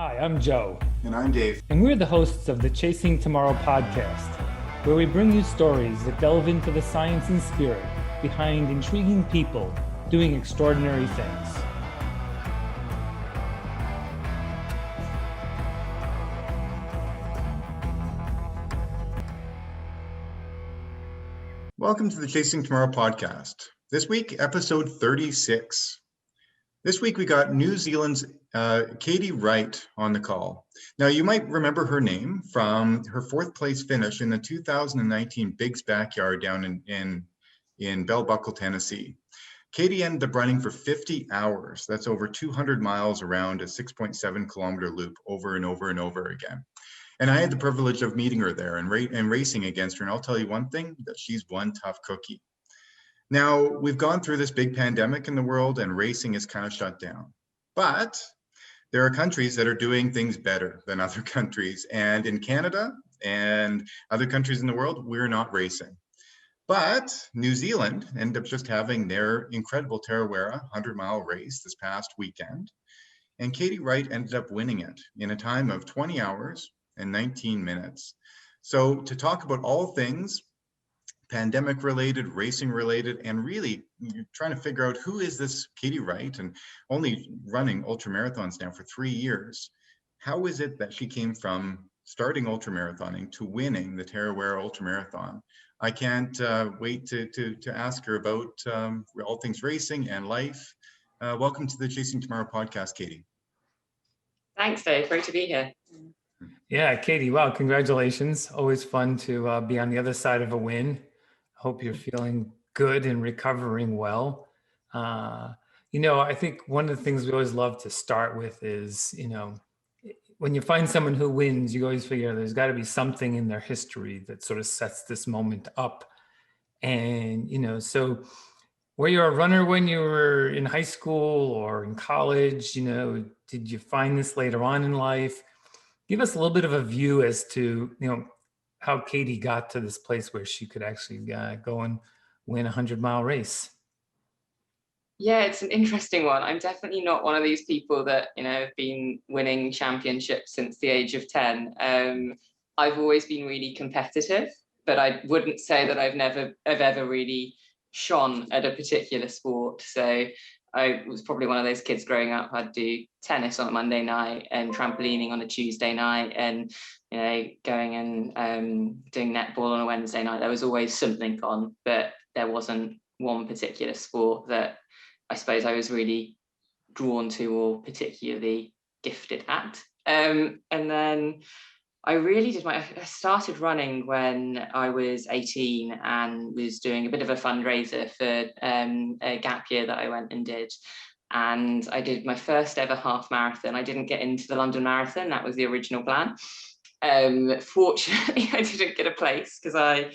Hi, I'm Joe. And I'm Dave. And we're the hosts of the Chasing Tomorrow podcast, where we bring you stories that delve into the science and spirit behind intriguing people doing extraordinary things. Welcome to the Chasing Tomorrow podcast. This week, episode 36. This week, we got New Zealand's Katie Wright on the call. Now, you might remember her name from her fourth place finish in the 2019 Big's Backyard down in Bell Buckle, Tennessee. Katie ended up running for 50 hours. That's over 200 miles around a 6.7 kilometer loop over and over and over again. And I had the privilege of meeting her there and racing against her. And I'll tell you one thing, that she's one tough cookie. Now, we've gone through this big pandemic in the world and racing is kind of shut down. But there are countries that are doing things better than other countries. And in Canada and other countries in the world, we're not racing. But New Zealand ended up just having their incredible Tarawera 100-mile race this past weekend. And Katie Wright ended up winning it in a time of 20 hours and 19 minutes. So to talk about all things pandemic related, racing related, and really trying to figure out who is this Katie Wright, and only running ultra marathons now for 3 years. How is it that she came from starting ultra marathoning to winning the Tarawera ultra marathon? I can't wait to ask her about all things racing and life. Welcome to the Chasing Tomorrow podcast, Katie. Thanks, Dave. Great to be here. Yeah, Katie, wow, congratulations. Always fun to be on the other side of a win. Hope you're feeling good and recovering well. I think one of the things we always love to start with is, when you find someone who wins, you always figure there's got to be something in their history that sort of sets this moment up. And, so were you a runner when you were in high school or in college? Did you find this later on in life? Give us a little bit of a view as to, how Katie got to this place where she could actually go and win a 100-mile race. Yeah, it's an interesting one. I'm definitely not one of these people that, have been winning championships since the age of 10. I've always been really competitive, but I wouldn't say that I've ever really shone at a particular sport. So I was probably one of those kids growing up. I'd do tennis on a Monday night and trampolining on a Tuesday night, and going and doing netball on a Wednesday night. There was always something on, but there wasn't one particular sport that I suppose I was really drawn to or particularly gifted at. And then I started running when I was 18 and was doing a bit of a fundraiser for a gap year that I went and did. And I did my first ever half marathon. I didn't get into the London Marathon. That was the original plan. Fortunately, I didn't get a place because I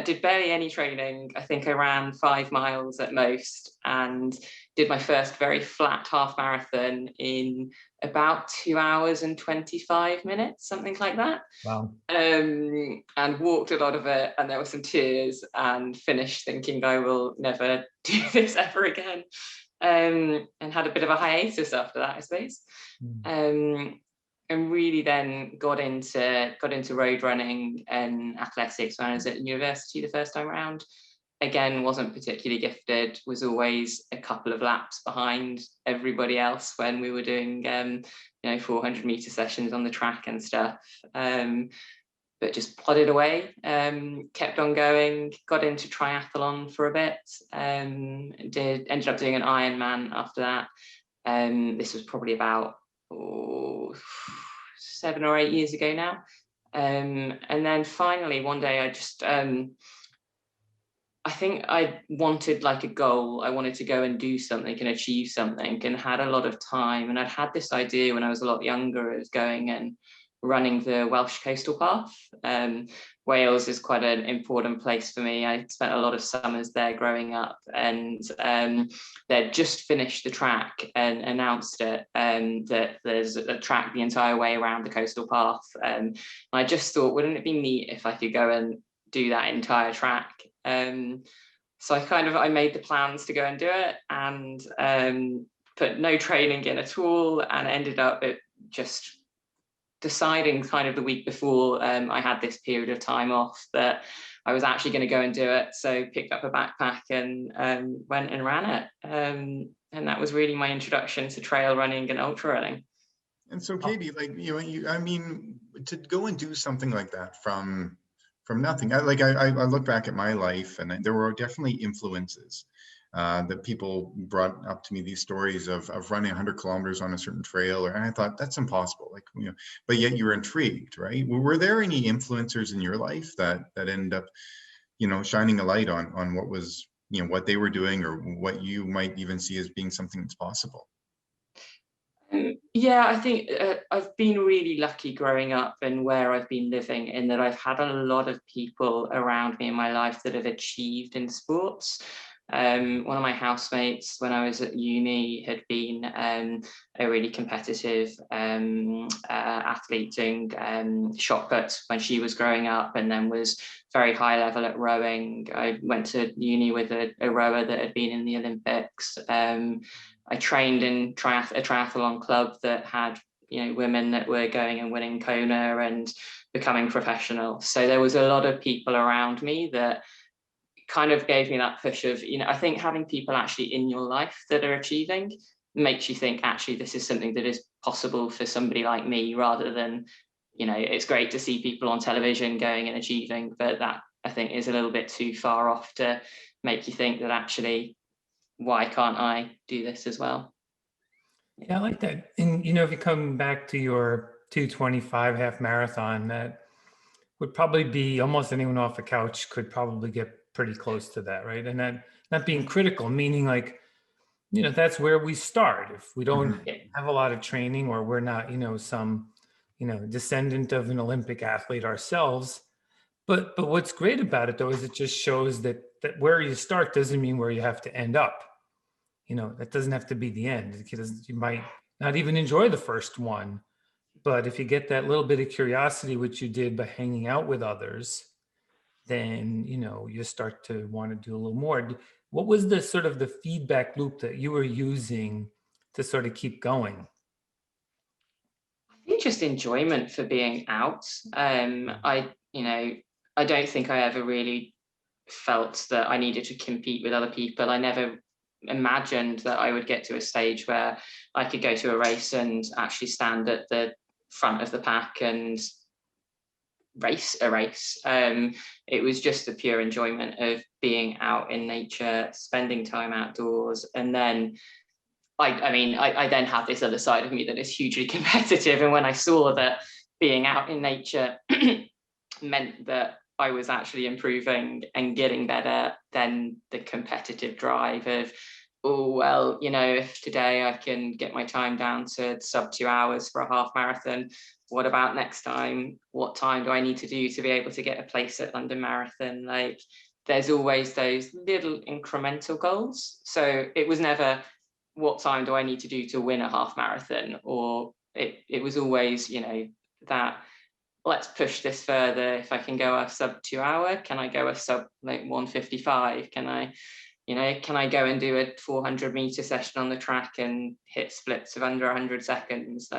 did barely any training. I think I ran 5 miles at most and did my first very flat half marathon in about 2 hours and 25 minutes, something like that. Wow. And walked a lot of it, and there were some tears, and finished thinking I will never do this ever again. And had a bit of a hiatus after that, I suppose. And really then got into road running and athletics when I was at university the first time around. Again, wasn't particularly gifted, was always a couple of laps behind everybody else when we were doing 400 meter sessions on the track and stuff. But just plodded away, kept on going, got into triathlon for a bit, ended up doing an Ironman after that. This was probably about 7 or 8 years ago now. And then finally one day I just, I think I wanted like a goal. I wanted to go and do something and achieve something, and had a lot of time. And I'd had this idea when I was a lot younger of going and running the Welsh Coastal Path. Wales is quite an important place for me. I spent a lot of summers there growing up, and they'd just finished the track and announced it, that there's a track the entire way around the coastal path. I just thought, wouldn't it be neat if I could go and do that entire track? So I made the plans to go and do it, and put no training in at all, and ended up just deciding kind of the week before I had this period of time off that I was actually going to go and do it. So picked up a backpack and went and ran it. And that was really my introduction to trail running and ultra running. And so, Katie, like, I mean, to go and do something like that from nothing, I look back at my life, and there were definitely influences that people brought up to me, these stories of running 100 kilometers on a certain trail, and I thought that's impossible, like, but yet you were intrigued, right? Were there any influencers in your life that ended up, shining a light on what was, what they were doing, or what you might even see as being something that's possible? Yeah, I think I've been really lucky growing up and where I've been living, in that I've had a lot of people around me in my life that have achieved in sports. One of my housemates when I was at uni had been a really competitive athlete doing shot put when she was growing up, and then was very high level at rowing. I went to uni with a rower that had been in the Olympics. I trained in a triathlon club that had, women that were going and winning Kona and becoming professional. So there was a lot of people around me that kind of gave me that push of, I think having people actually in your life that are achieving makes you think, actually, this is something that is possible for somebody like me, rather than, it's great to see people on television going and achieving, but that, I think, is a little bit too far off to make you think that actually, why can't I do this as well? Yeah, I like that. And, if you come back to your 2:25 half marathon, that would probably be almost anyone off the couch could probably get pretty close to that, right? And that not being critical, meaning like, that's where we start. If we don't have a lot of training, or we're not, some, descendant of an Olympic athlete ourselves. But what's great about it, though, is it just shows that where you start doesn't mean where you have to end up. That doesn't have to be the end, because you might not even enjoy the first one. But if you get that little bit of curiosity, which you did by hanging out with others, then, you start to want to do a little more. What was the sort of the feedback loop that you were using to sort of keep going? I think just enjoyment for being out. I don't think I ever really felt that I needed to compete with other people. I never imagined that I would get to a stage where I could go to a race and actually stand at the front of the pack and race a race. It was just the pure enjoyment of being out in nature, spending time outdoors. And then I then have this other side of me that is hugely competitive. And when I saw that being out in nature meant that I was actually improving and getting better, then the competitive drive of, oh, well, if today I can get my time down to sub 2 hours for a half marathon, what about next time? What time do I need to do to be able to get a place at London Marathon? Like, there's always those little incremental goals. So it was never, what time do I need to do to win a half marathon? Or it was always, that let's push this further. If I can go a sub 2 hour, can I go a sub 1:55? Can I go and do a 400 meter session on the track and hit splits of under 100 seconds?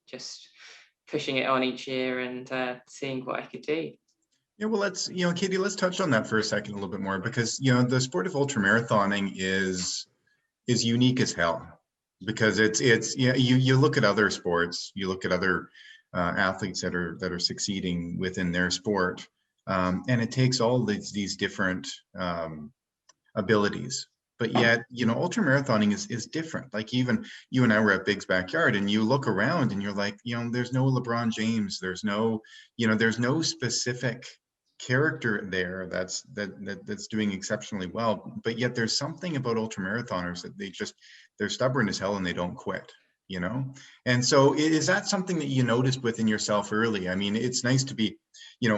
Just pushing it on each year and seeing what I could do. Yeah, well, let's, Katie, let's touch on that for a second a little bit more, because, the sport of ultramarathoning is unique as hell, because it's you look at other sports, you look at other athletes that are succeeding within their sport, and it takes all these different abilities. But yet, ultramarathoning is different. Like, even you and I were at Big's backyard, and you look around and you're like, there's no LeBron James, there's no specific character there that's doing exceptionally well. But yet there's something about ultramarathoners that they're stubborn as hell and they don't quit. And so is that something that you noticed within yourself early? I mean, it's nice to be,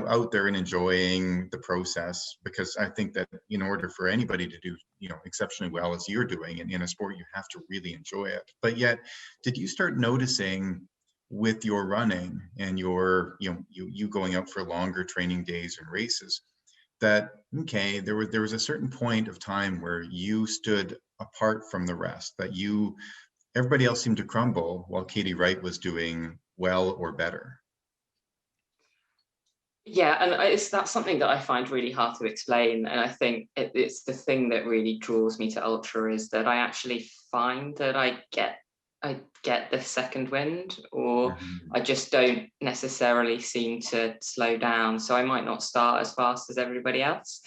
out there and enjoying the process, because I think that in order for anybody to do, exceptionally well as you're doing in a sport, you have to really enjoy it. But yet, did you start noticing with your running and your, you going out for longer training days and races, that, okay, there was a certain point of time where you stood apart from the rest, that you everybody else seemed to crumble while Katie Wright was doing well or better. Yeah, and that's something that I find really hard to explain. And I think it's the thing that really draws me to ultra, is that I actually find that I get the second wind, or I just don't necessarily seem to slow down. So I might not start as fast as everybody else,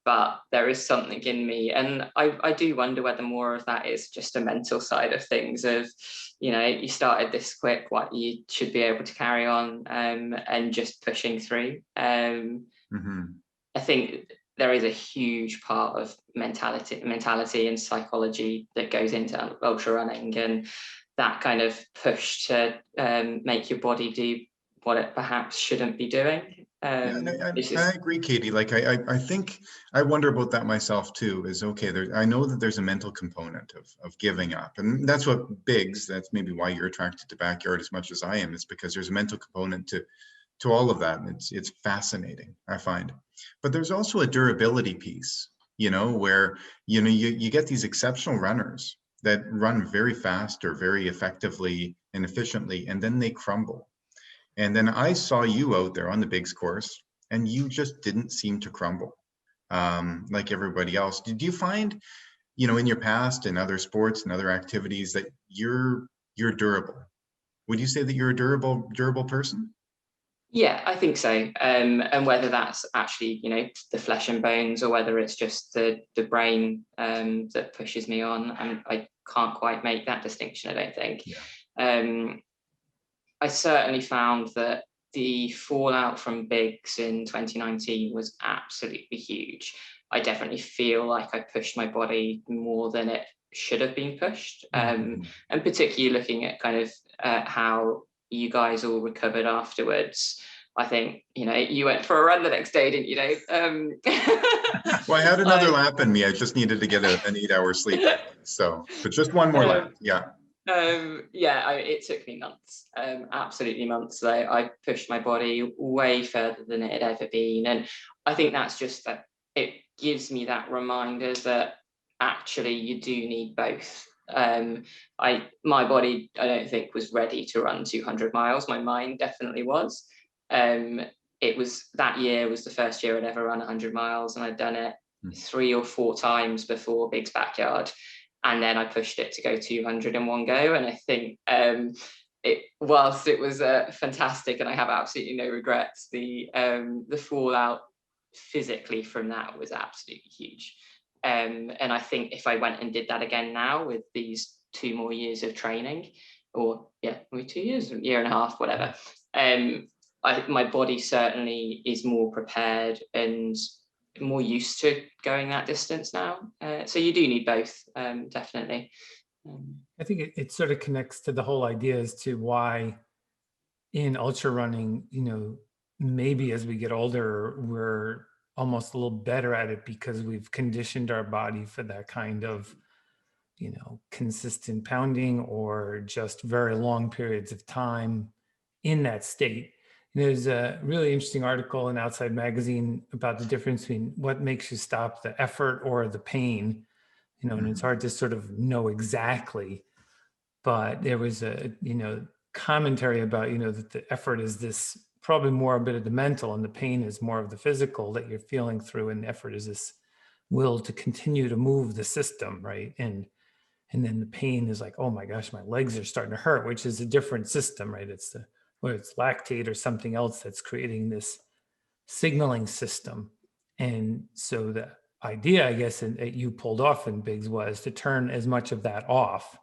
but there is something in me. And I do wonder whether more of that is just a mental side of things, of, you know, you started this quick, what you should be able to carry on, and just pushing through. I think there is a huge part of mentality and psychology that goes into ultra running, and that kind of push to make your body do what it perhaps shouldn't be doing. Yeah, I agree, Katie. Like, I think I wonder about that myself too. Is okay. I know that there's a mental component of giving up, and that's what bigs. That's maybe why you're attracted to backyard as much as I am. Is because there's a mental component to all of that, and it's fascinating, I find. But there's also a durability piece, you know, where you get these exceptional runners that run very fast or very effectively and efficiently, and then they crumble. And then I saw you out there on the bigs course, and you just didn't seem to crumble like everybody else. Did you find, you know, in your past and other sports and other activities that you're durable? Would you say that you're a durable person? Yeah, I think so. And whether that's actually, you know, the flesh and bones, or whether it's just the brain that pushes me on, and I can't quite make that distinction, I don't think. Yeah. I certainly found that the fallout from bigs in 2019 was absolutely huge. I definitely feel like I pushed my body more than it should have been pushed. And particularly looking at kind of how you guys all recovered afterwards. I think, you know, you went for a run the next day, didn't you? Well, I had another lap in me. I just needed to get an 8-hour sleep. So, but just one more lap. Yeah. It took me months, absolutely months. I pushed my body way further than it had ever been. And I think that's just that it gives me that reminder that actually you do need both. My body, I don't think, was ready to run 200 miles. My mind definitely was. It was, that year was the first year I'd ever run 100 miles, and I'd done it 3 or 4 times before Big's Backyard. And then I pushed it to go 200 in one go. And I think whilst it was fantastic, and I have absolutely no regrets, the fallout physically from that was absolutely huge. And I think if I went and did that again now with these 2 more years of training, or 2 years, a year and a half, whatever, my body certainly is more prepared and more used to going that distance now. So you do need both, definitely. I think it sort of connects to the whole idea as to why in ultra running, you know, maybe as we get older, we're almost a little better at it because we've conditioned our body for that kind of, you know, consistent pounding or just very long periods of time in that state. There's a really interesting article in Outside Magazine about the difference between what makes you stop, the effort or the pain, you know, and it's hard to sort of know exactly, but there was a, you know, commentary about, you know, that the effort is this probably more a bit of the mental, and the pain is more of the physical that you're feeling through, and the effort is this will to continue to move the system, right? And then the pain is like, oh my gosh, my legs are starting to hurt, which is a different system, right? It's whether it's lactate or something else that's creating this signaling system. And so the idea, I guess, that you pulled off in Biggs was to turn as much of that off.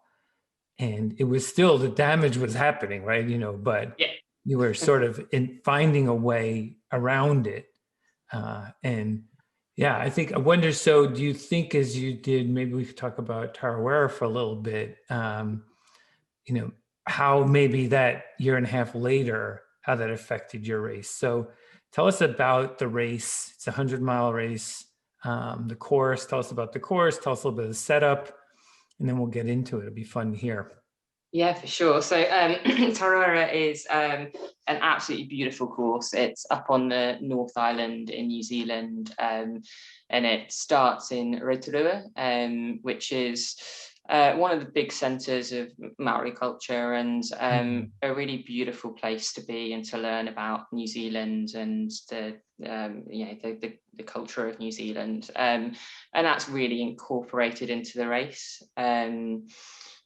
And it was still, the damage was happening, right? You know, but you were sort of finding a way around it. And yeah, I wonder, so do you think as you did, maybe we could talk about Tarawera for a little bit, you know, how maybe that year and a half later, how that affected your race. So tell us about the race. It's a 100-mile race. The course, tell us about the course, tell us a little bit of the setup, and then we'll get into it. It'll be fun to hear. Yeah, for sure. So Tararwera is an absolutely beautiful course. It's up on the North Island in New Zealand, and it starts in Rotorua, which is one of the big centres of Maori culture, and a really beautiful place to be and to learn about New Zealand and the culture of New Zealand, and that's really incorporated into the race,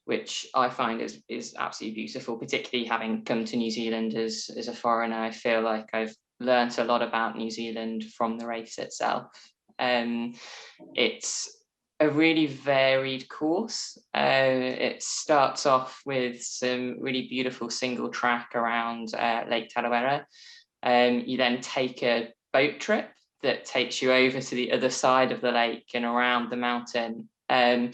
which I find is absolutely beautiful. Particularly having come to New Zealand as a foreigner, I feel like I've learnt a lot about New Zealand from the race itself. It's a really varied course. It starts off with some really beautiful single track around Lake Tarawera. You then take a boat trip that takes you over to the other side of the lake and around the mountain. And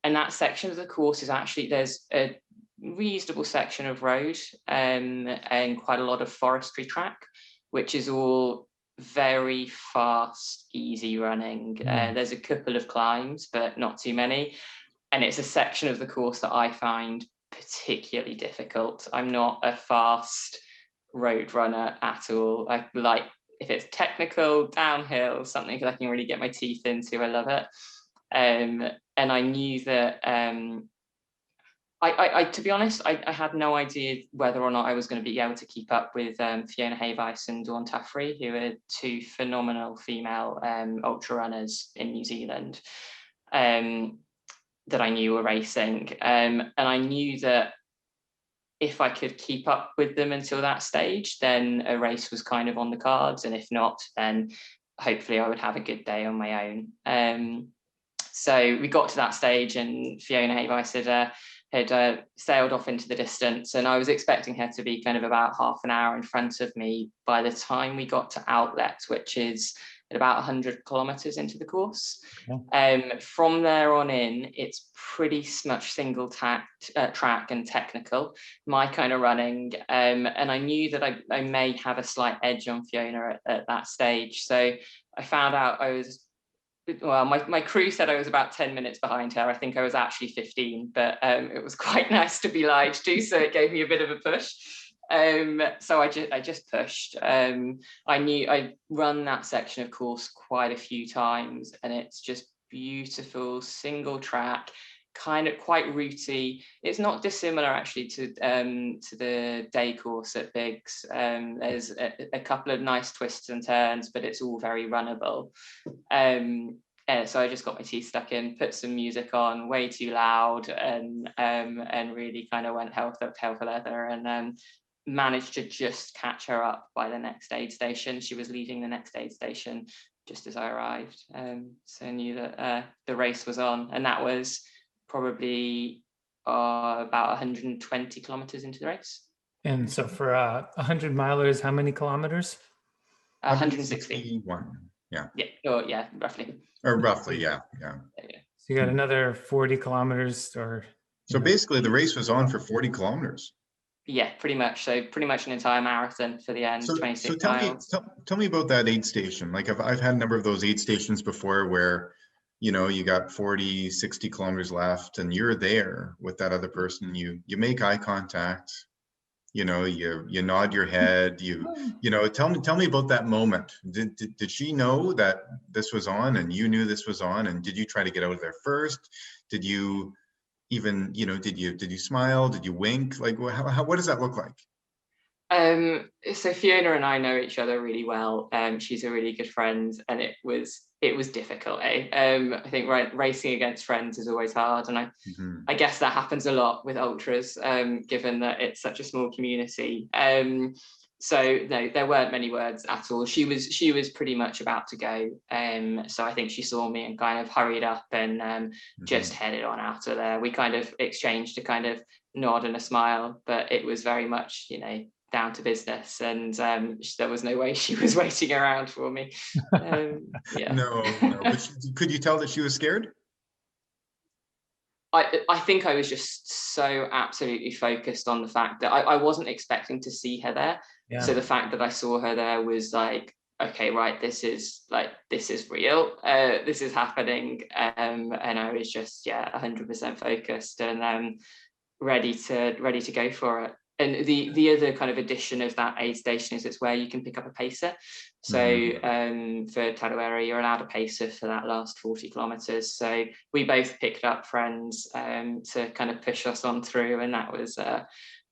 that section of the course is actually, there's a reasonable section of road and quite a lot of forestry track, which is all very fast, easy running. There's a couple of climbs, but not too many. And it's a section of the course that I find particularly difficult. I'm not a fast road runner at all. I like, if it's technical, downhill, something that I can really get my teeth into, I love it. And I knew that I to be honest, I had no idea whether or not I was going to be able to keep up with Fiona Hayvice and Dawn Tuffrey, who are two phenomenal female ultra runners in New Zealand that I knew were racing. And I knew that if I could keep up with them until that stage, then a race was kind of on the cards. And if not, then hopefully I would have a good day on my own. So we got to that stage, and Fiona Hayvice had sailed off into the distance, and I was expecting her to be kind of about half an hour in front of me by the time we got to Outlet, which is at about 100 kilometers into the course. From there on in, it's pretty much single track and technical, my kind of running, and I knew that I may have a slight edge on Fiona at that stage. So I found out my crew said I was about 10 minutes behind her. I think I was actually 15, but it was quite nice to be lied to, so it gave me a bit of a push. So I just pushed. I knew I'd run that section of course quite a few times, and it's just beautiful, single track, kind of quite rooty. It's not dissimilar actually to the day course at Biggs. There's a couple of nice twists and turns, but it's all very runnable. So I just got my teeth stuck in, put some music on way too loud, and really kind of went hell for leather, and managed to just catch her up by the next aid station. She was leaving the next aid station just as I arrived. So I knew that the race was on, and that was probably about 120 kilometers into the race. And so for 100 milers, how many kilometers? 161. Yeah. Yeah, roughly. Or roughly, yeah. So you got another 40 kilometers, or so basically the race was on for 40 kilometers. Yeah, pretty much. So pretty much an entire marathon for the end, 26 miles. Tell me about that aid station. Like I've had a number of those aid stations before where, you know, you got 40, 60 kilometers left and you're there with that other person. You make eye contact, you know, you nod your head, you know, tell me about that moment. Did she know that this was on and you knew this was on, and did you try to get out of there first? Did you even, you know, did you smile? Did you wink? Like, what does that look like? So Fiona and I know each other really well. She's a really good friend, and it was difficult. I think racing against friends is always hard, and I guess that happens a lot with ultras, given that it's such a small community. So no, there weren't many words at all. She was pretty much about to go. So I think she saw me and kind of hurried up and just headed on out of there. We kind of exchanged a kind of nod and a smile, but it was very much, you know, down to business, and there was no way she was waiting around for me. Yeah. No. But could you tell that she was scared? I think I was just so absolutely focused on the fact that I wasn't expecting to see her there. Yeah. So the fact that I saw her there was like, okay, right, this is real. This is happening. And I was just 100% focused and ready to go for it. And the other kind of addition of that aid station is it's where you can pick up a pacer. So for Tarawera, you're allowed a pacer for that last 40 kilometers. So we both picked up friends to kind of push us on through, and that was a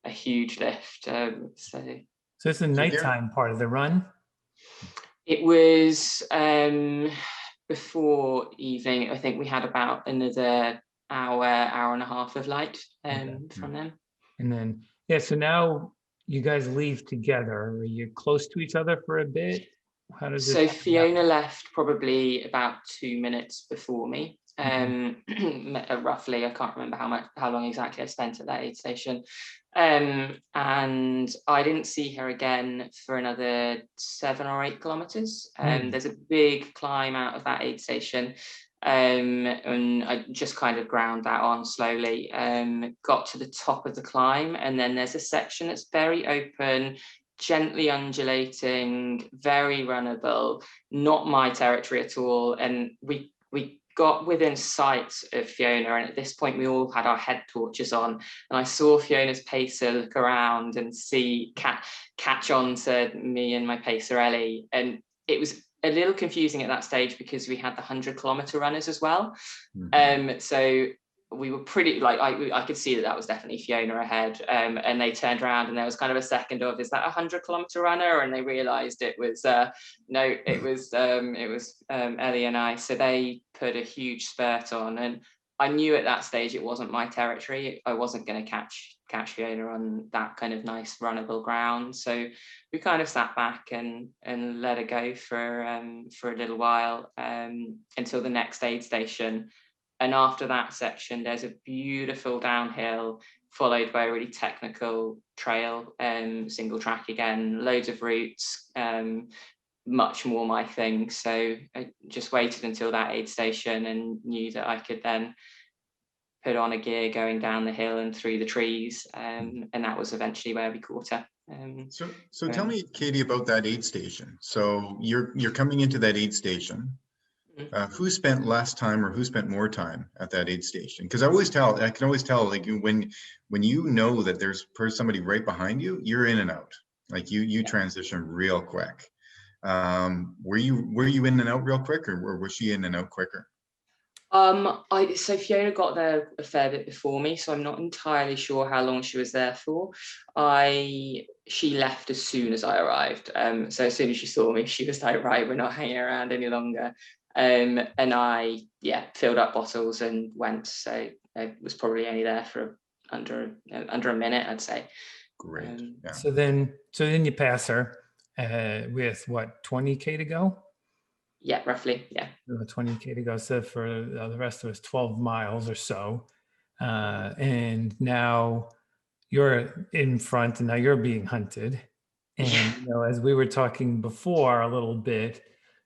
huge lift. So it's the nighttime part of the run? It was before evening. I think we had about another hour and a half of light from them. And then, so now you guys leave together. Are you close to each other for a bit? How does So Fiona left probably about 2 minutes before me. Roughly, I can't remember how long exactly I spent at that aid station. And I didn't see her again for another 7 or 8 kilometers. There's a big climb out of that aid station. And I just kind of ground that on slowly, got to the top of the climb, and then there's a section that's very open, gently undulating, very runnable, not my territory at all. And we got within sight of Fiona, and at this point we all had our head torches on, and I saw Fiona's pacer look around and see catch on to me and my pacer Ellie, and it was a little confusing at that stage because we had the 100-kilometer runners as well. So we were pretty, like, I could see that was definitely Fiona ahead, and they turned around and there was kind of a second of, is that a 100-kilometer runner? And they realized it was no, it was Ellie and I. So they put a huge spurt on, and I knew at that stage it wasn't my territory. I wasn't going to catch Fiona on that kind of nice runnable ground. So we kind of sat back and let her go for a little while, until the next aid station. And after that section, there's a beautiful downhill followed by a really technical trail, single track again, loads of routes, much more my thing. So I just waited until that aid station and knew that I could then put on a gear going down the hill and through the trees. And that was eventually where we caught her. So tell me, Katie, about that aid station. So you're coming into that aid station. Who spent less time or who spent more time at that aid station? Because I can always tell, like, when you know that there's somebody right behind you, you're in and out. Like you transition real quick. Were you in and out real quick, or was she in and out quicker? So Fiona got there a fair bit before me, so I'm not entirely sure how long she was there for. She left as soon as I arrived. So as soon as she saw me, she was like, right, we're not hanging around any longer. And I filled up bottles and went. So I was probably only there for under a minute, I'd say. Great. So then you pass her with what, 20K to go? Yeah, roughly. Yeah. 20K to go. So for the rest of us, 12 miles or so. And now you're in front, and now you're being hunted. And as we were talking before a little bit,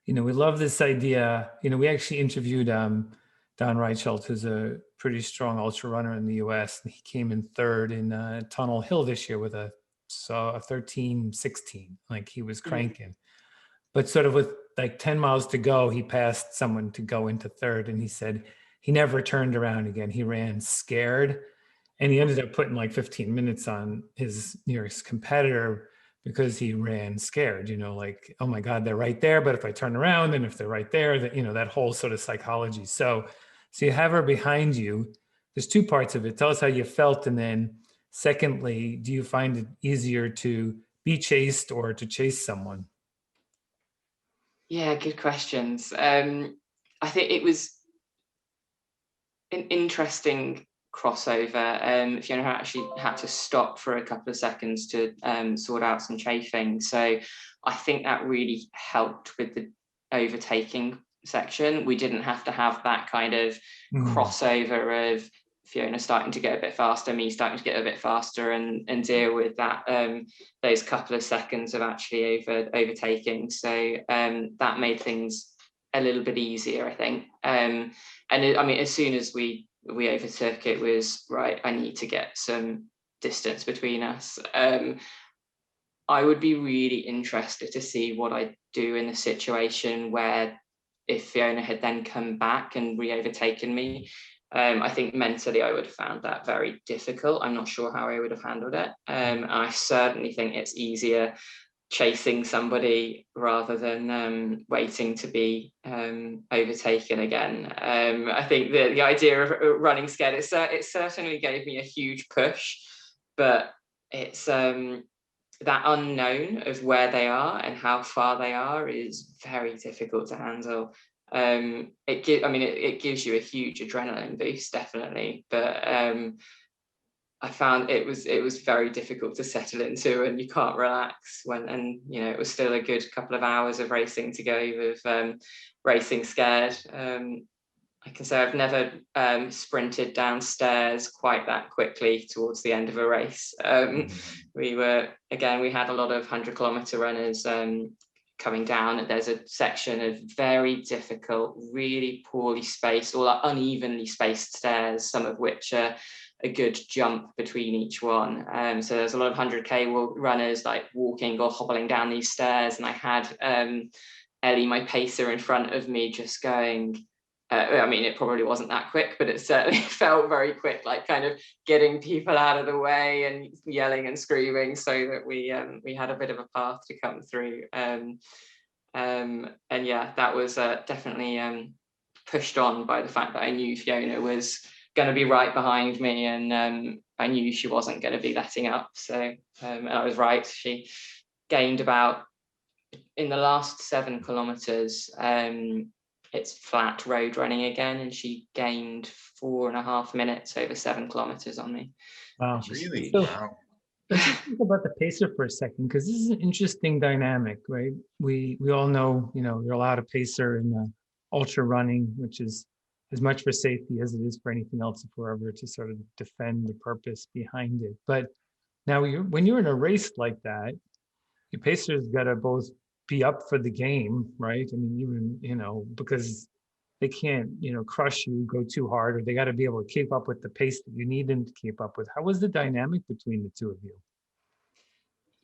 we love this idea. We actually interviewed Don Reichelt, who's a pretty strong ultra runner in the US. And he came in third in Tunnel Hill this year with a 13:16. Like, he was cranking. But sort of with like 10 miles to go, he passed someone to go into third. And he said he never turned around again. He ran scared. And he ended up putting like 15 minutes on his nearest competitor because he ran scared, like, oh my God, they're right there. But if I turn around, and if they're right there, that whole sort of psychology. So you have her behind you. There's two parts of it. Tell us how you felt. And then secondly, do you find it easier to be chased or to chase someone? Yeah, good questions. I think it was an interesting crossover. Fiona actually had to stop for a couple of seconds to sort out some chafing. So I think that really helped with the overtaking section. We didn't have to have that kind of crossover of Fiona starting to get a bit faster, me starting to get a bit faster, and deal with that those couple of seconds of actually overtaking. So that made things a little bit easier, I think. As soon as we overtook, it was right, I need to get some distance between us. I would be really interested to see what I'd do in the situation where, if Fiona had then come back and re-overtaken me, I think mentally I would have found that very difficult. I'm not sure how I would have handled it. I certainly think it's easier chasing somebody rather than waiting to be overtaken again. I think the idea of running scared, it certainly gave me a huge push, but it's that unknown of where they are and how far they are is very difficult to handle. It gives you a huge adrenaline boost, definitely, but I found it was very difficult to settle into, and you can't relax and it was still a good couple of hours of racing to go with racing scared. I can say I've never sprinted downstairs quite that quickly towards the end of a race. We had a lot of 100-kilometer runners coming down. There's a section of very difficult, really poorly spaced or unevenly spaced stairs, some of which are a good jump between each one. So there's a lot of 100K runners like walking or hobbling down these stairs. And I had Ellie, my pacer, in front of me just going, it probably wasn't that quick, but it certainly felt very quick, like kind of getting people out of the way and yelling and screaming so that we had a bit of a path to come through. That was definitely pushed on by the fact that I knew Fiona was going to be right behind me, and I knew she wasn't going to be letting up. So and I was right. She gained about, in the last 7 kilometers, it's flat road running again, and she gained 4.5 minutes over 7 kilometers on me. Wow. Really? So, Wow. let's just think about the pacer for a second, because this is an interesting dynamic, right? We all know, you're allowed a pacer in ultra running, which is as much for safety as it is for anything else if we're ever to sort of defend the purpose behind it. But now when you're in a race like that, your pacer's got to both be up for the game, right? I mean, even, because they can't, crush you, go too hard, or they got to be able to keep up with the pace that you need them to keep up with. How was the dynamic between the two of you?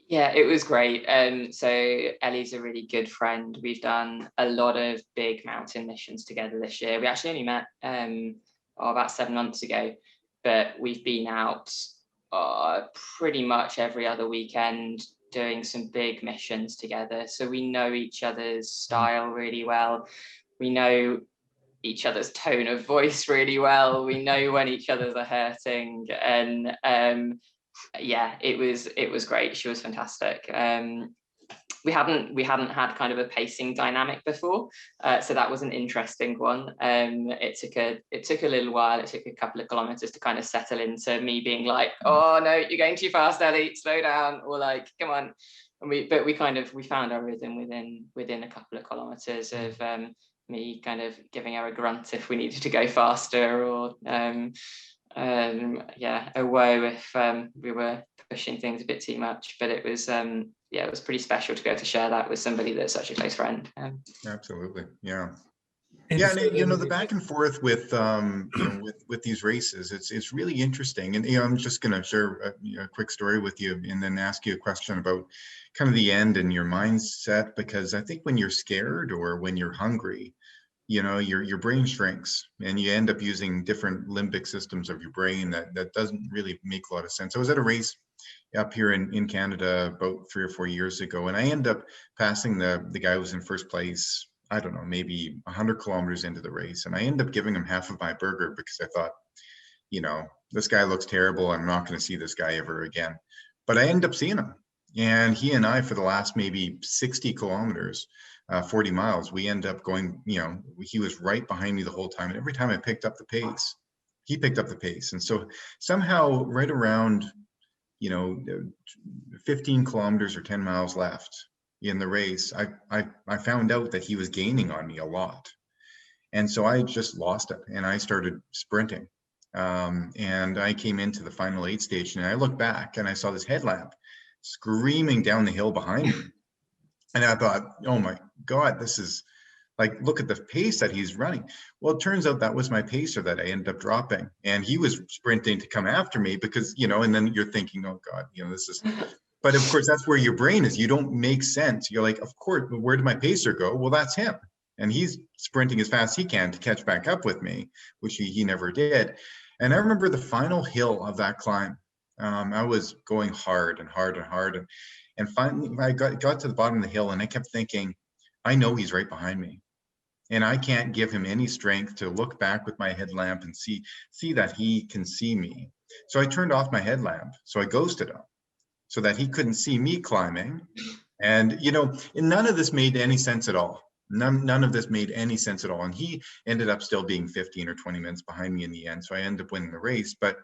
Yeah, it was great. So Ellie's a really good friend. We've done a lot of big mountain missions together this year. We actually only met about 7 months ago, but we've been out pretty much every other weekend doing some big missions together. So we know each other's style really well. We know each other's tone of voice really well. We know when each other's are hurting, and it was great. She was fantastic. We hadn't had kind of a pacing dynamic before, so that was an interesting one. It took a little while. It took a couple of kilometers to kind of settle into me being like, oh no, you're going too fast, Ellie, slow down, or like, come on. And we found our rhythm within a couple of kilometers of me kind of giving her a grunt if we needed to go faster, or a woe if we were pushing things a bit too much. But it was it was pretty special to be able to share that with somebody that's such a close friend. Absolutely, yeah. And Yeah, and the back and forth with with these races, it's really interesting. And I'm just going to share a quick story with you, and then ask you a question about kind of the end and your mindset, because I think when you're scared or when you're hungry, your brain shrinks and you end up using different limbic systems of your brain that doesn't really make a lot of sense. I was at a race up here in Canada about 3 or 4 years ago, and I ended up passing the guy who was in first place, I don't know, maybe 100 kilometers into the race. And I ended up giving him half of my burger because I thought, this guy looks terrible. I'm not going to see this guy ever again. But I ended up seeing him. And he and I, for the last maybe 60 kilometers, 40 miles, we end up going, he was right behind me the whole time. And every time I picked up the pace, he picked up the pace. And so somehow right around, 15 kilometers or 10 miles left in the race, I found out that he was gaining on me a lot. And so I just lost it and I started sprinting. And I came into the final aid station and I looked back and I saw this headlamp screaming down the hill behind me. And I thought, oh my God, this is like, look at the pace that he's running. Well, it turns out that was my pacer that I ended up dropping. And he was sprinting to come after me because, and then you're thinking, oh God, this is, but of course, that's where your brain is. You don't make sense. You're like, of course, but where did my pacer go? Well, that's him. And he's sprinting as fast as he can to catch back up with me, which he never did. And I remember the final hill of that climb. I was going hard and hard and hard. And finally, I got to the bottom of the hill, and I kept thinking, I know he's right behind me, and I can't give him any strength to look back with my headlamp and see that he can see me. So I turned off my headlamp. So I ghosted him so that he couldn't see me climbing. And, you know, and none of this made any sense at all. None of this made any sense at all. And he ended up still being 15 or 20 minutes behind me in the end. So I ended up winning the race. But,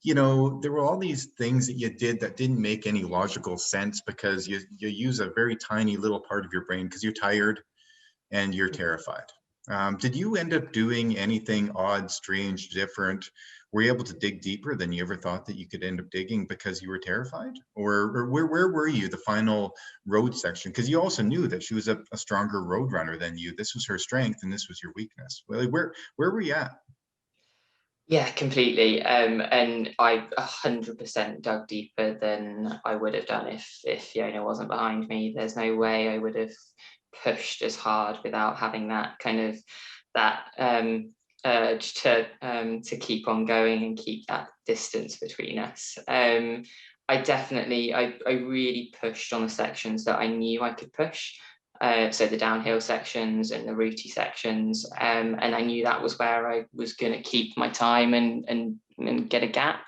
you know, there were all these things that you did that didn't make any logical sense because you use a very tiny little part of your brain because you're tired and you're terrified. Did you end up doing anything odd, strange, different? Were you able to dig deeper than you ever thought that you could end up digging because you were terrified? Or where were you the final road section? Because you also knew that she was a stronger road runner than you. This was her strength and this was your weakness. Well, where were you at? Yeah, completely. And I 100% dug deeper than I would have done if Fiona wasn't behind me. There's no way I would have pushed as hard without having that kind of urge to keep on going and keep that distance between us. I really pushed on the sections that I knew I could push. So the downhill sections and the rooty sections, and I knew that was where I was going to keep my time and get a gap.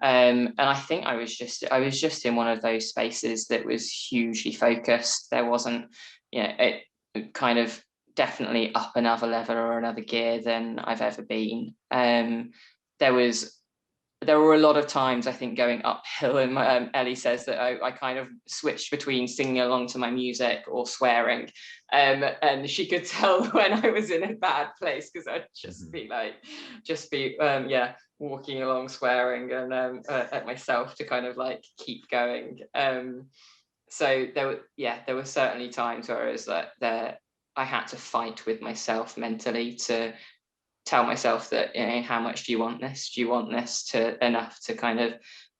And I think I was just in one of those spaces that was hugely focused. There wasn't, it kind of definitely up another level or another gear than I've ever been. There were a lot of times, I think, going uphill, and Ellie says that I kind of switched between singing along to my music or swearing, and she could tell when I was in a bad place because I'd just be walking along swearing and at myself to kind of like keep going. So there were certainly times where it was that I had to fight with myself mentally to tell myself that, how much do you want this? Do you want this to enough to kind of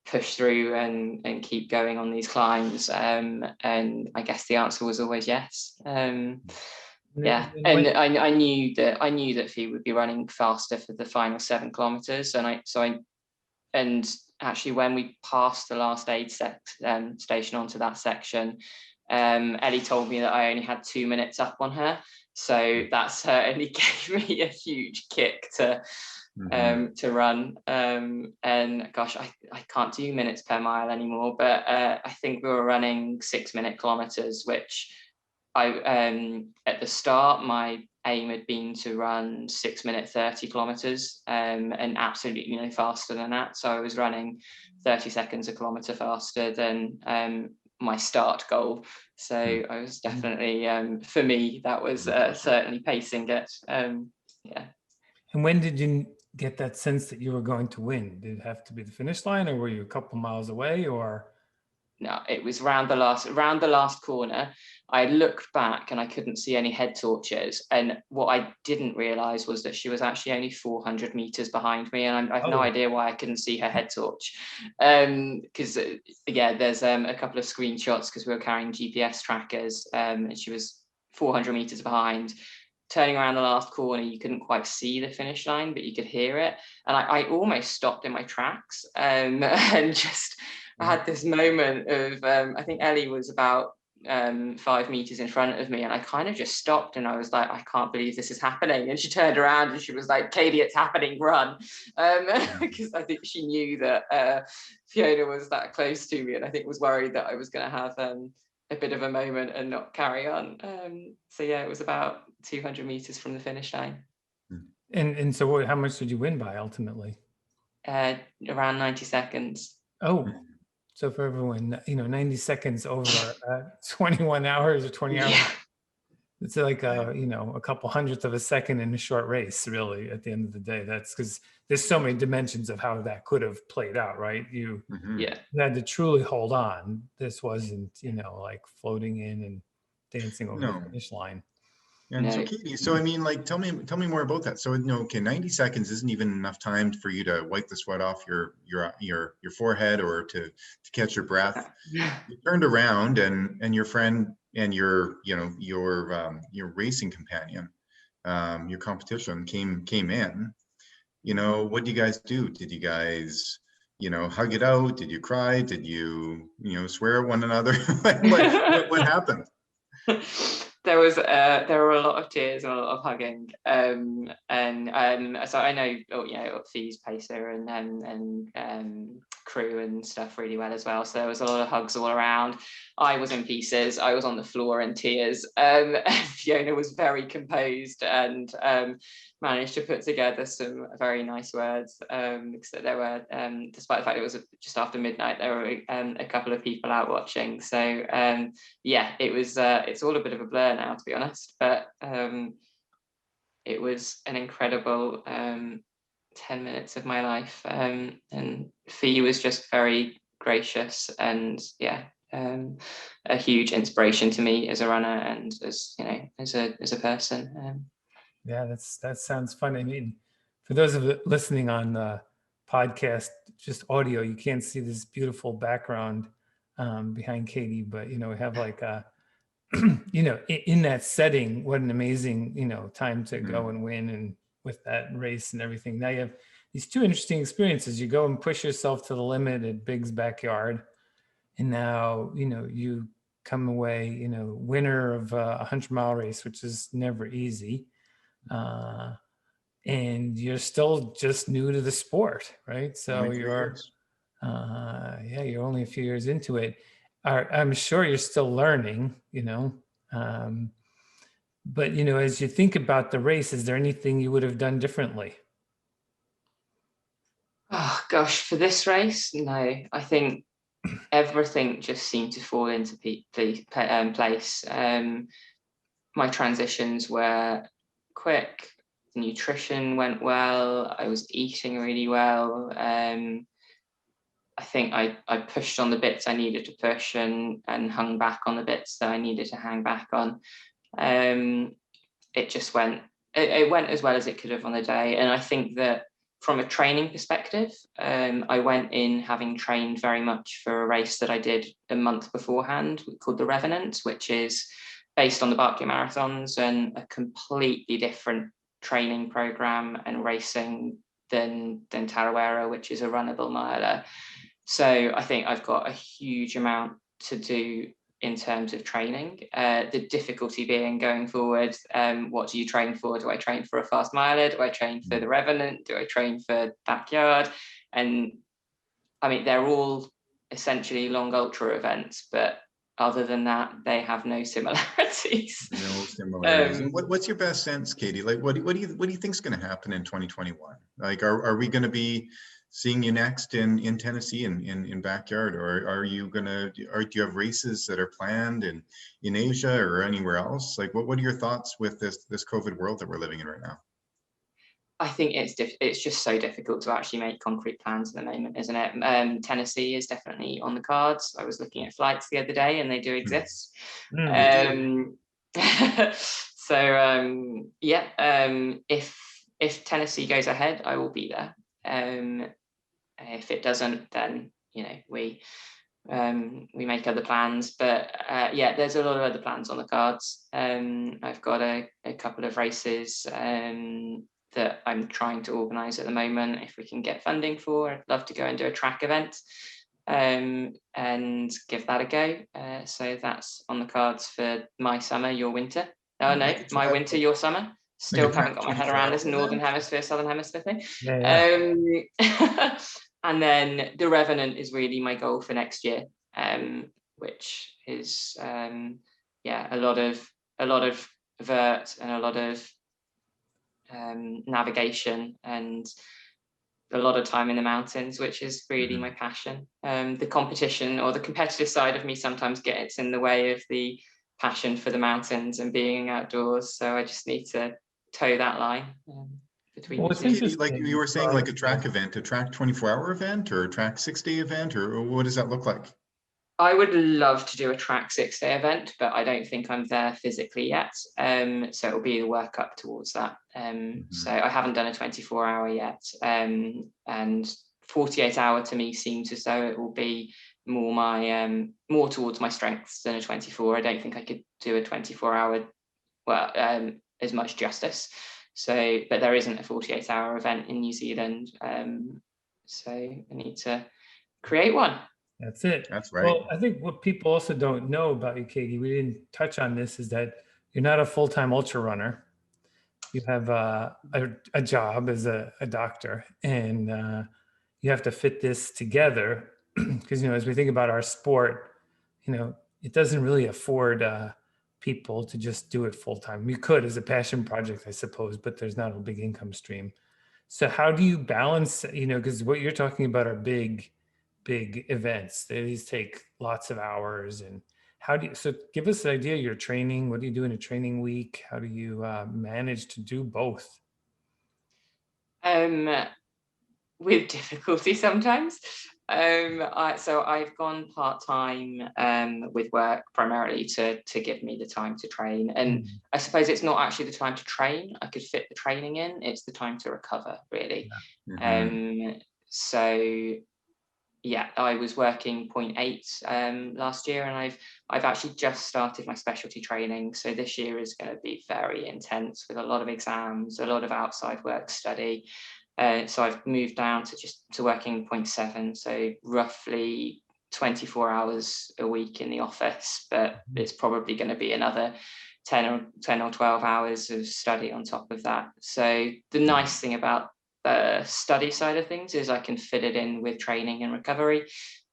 push through and keep going on these climbs? And I guess the answer was always yes. And I knew that Fee would be running faster for the final 7 kilometers. And actually when we passed the last aid station onto that section, Ellie told me that I only had 2 minutes up on her. So that certainly gave me a huge kick to run. And gosh, I can't do minutes per mile anymore, but I think we were running 6-minute kilometers, which at the start, my aim had been to run 6-minute 30 kilometers, and absolutely faster than that. So I was running 30 seconds a kilometer faster than my start goal. So I was definitely, for me, that was certainly pacing it. Yeah. And when did you get that sense that you were going to win? Did it have to be the finish line, or were you a couple miles away, or? No, it was around the last corner. I looked back and I couldn't see any head torches. And what I didn't realize was that she was actually only 400 meters behind me. And I've no idea why I couldn't see her head torch. Because there's a couple of screenshots because we were carrying GPS trackers, and she was 400 meters behind. Turning around the last corner, you couldn't quite see the finish line, but you could hear it. And I almost stopped in my tracks, and just I had this moment of, I think Ellie was about 5 meters in front of me, and I kind of just stopped and I was like, I can't believe this is happening. And she turned around and she was like, Katie, it's happening, run. Because I think she knew that Fiona was that close to me, and I think was worried that I was going to have a bit of a moment and not carry on. So yeah, it was about 200 meters from the finish line. And so how much did you win by ultimately? Around 90 seconds. Oh, so for everyone, 90 seconds over 21 hours or 20 hours. Yeah. It's like a couple hundredths of a second in a short race, really, at the end of the day. That's because there's so many dimensions of how that could have played out, right? You had to truly hold on. This wasn't, like floating in and dancing over the finish line. And so Katie, so I mean, like, tell me more about that. So 90 seconds isn't even enough time for you to wipe the sweat off your forehead or to catch your breath. You turned around and your friend and your racing companion, your competition came in. What do you guys do? Did you guys hug it out? Did you cry? Did you, swear at one another? What happened? There were a lot of tears and a lot of hugging, so I know, Fee's pacer and crew and stuff really well as well. So there was a lot of hugs all around. I was in pieces. I was on the floor in tears. Fiona was very composed and managed to put together some very nice words, because there were, despite the fact it was just after midnight, there were a couple of people out watching. So yeah, it was. It's all a bit of a blur now, to be honest. But it was an incredible 10 minutes of my life, and Fee was just very gracious and a huge inspiration to me as a runner and as a person. Yeah, that sounds fun. I mean, for those of listening on the podcast, just audio, you can't see this beautiful background behind Katie, but we have like a in that setting, what an amazing time to go and win, and with that race and everything. Now you have these two interesting experiences. You go and push yourself to the limit at Big's backyard, and now you come away winner of a 100-mile race, which is never easy. And you're still just new to the sport, right? So you're only a few years into it. I'm sure you're still learning, but as you think about the race, is there anything you would have done differently? Oh gosh, for this race, no. I think everything just seemed to fall into place. My transitions were quick. The nutrition went well. I was eating really well. I think I pushed on the bits I needed to push and hung back on the bits that I needed to hang back on. It just went. It went as well as it could have on the day, and I think that from a training perspective, I went in having trained very much for a race that I did a month beforehand called the Revenant, which is based on the Barkley Marathons and a completely different training program and racing than Tarawera, which is a runnable miler. So I think I've got a huge amount to do in terms of training. The difficulty being going forward, what do you train for? Do I train for a fast miler? Do I train for the Revenant? Do I train for backyard? And I mean, they're all essentially long ultra events, but other than that, they have no similarities. No similarities. And what's your best sense, Katie? Like, what do you think is going to happen in 2021? Like, are we going to be seeing you next in Tennessee in backyard, or do you have races that are planned in Asia or anywhere else? Like, what are your thoughts with this COVID world that we're living in right now? I think it's just so difficult to actually make concrete plans at the moment, isn't it? Tennessee is definitely on the cards. I was looking at flights the other day, and they do exist. If Tennessee goes ahead, I will be there. If it doesn't, then we make other plans. But there's a lot of other plans on the cards. I've got a couple of races that I'm trying to organise at the moment. If we can get funding for, I'd love to go and do a track event and give that a go. So that's on the cards for my summer, your winter. Oh no, my winter, your summer. Still haven't got my head around this Northern Hemisphere, Southern Hemisphere thing. And then the Revenant is really my goal for next year, which is a lot of vert and a lot of navigation and a lot of time in the mountains, which is really my passion. The competition or the competitive side of me sometimes gets in the way of the passion for the mountains and being outdoors. So I just need to toe that line between the two. Like you were saying, like a track event, a track 24-hour event or a track 6-day event, or what does that look like? I would love to do a track 6-day event, but I don't think I'm there physically yet. So it'll be the work up towards that. So I haven't done a 24-hour yet. And 48-hour to me seems as though it will be more more towards my strengths than a 24. I don't think I could do a 24-hour as much justice. So, but there isn't a 48-hour event in New Zealand So I need to create one. That's it. That's right. Well, I think what people also don't know about you, Katie, we didn't touch on this, is that you're not a full-time ultra runner. You have a job as a doctor, and you have to fit this together because, as we think about our sport, it doesn't really afford people to just do it full-time. You could as a passion project, I suppose, but there's not a big income stream. So how do you balance, because what you're talking about are big events. These take lots of hours. And so give us an idea of your training. What do you do in a training week? How do you manage to do both? With difficulty sometimes. So I've gone part-time with work primarily to give me the time to train. And I suppose it's not actually the time to train. I could fit the training in. It's the time to recover, really. Mm-hmm. So yeah, I was working 0.8 last year, and I've actually just started my specialty training. So this year is going to be very intense with a lot of exams, a lot of outside work study. So I've moved down to working 0.7, so roughly 24 hours a week in the office, but it's probably going to be another 10 or 12 hours of study on top of that. So the nice thing about the study side of things is I can fit it in with training and recovery.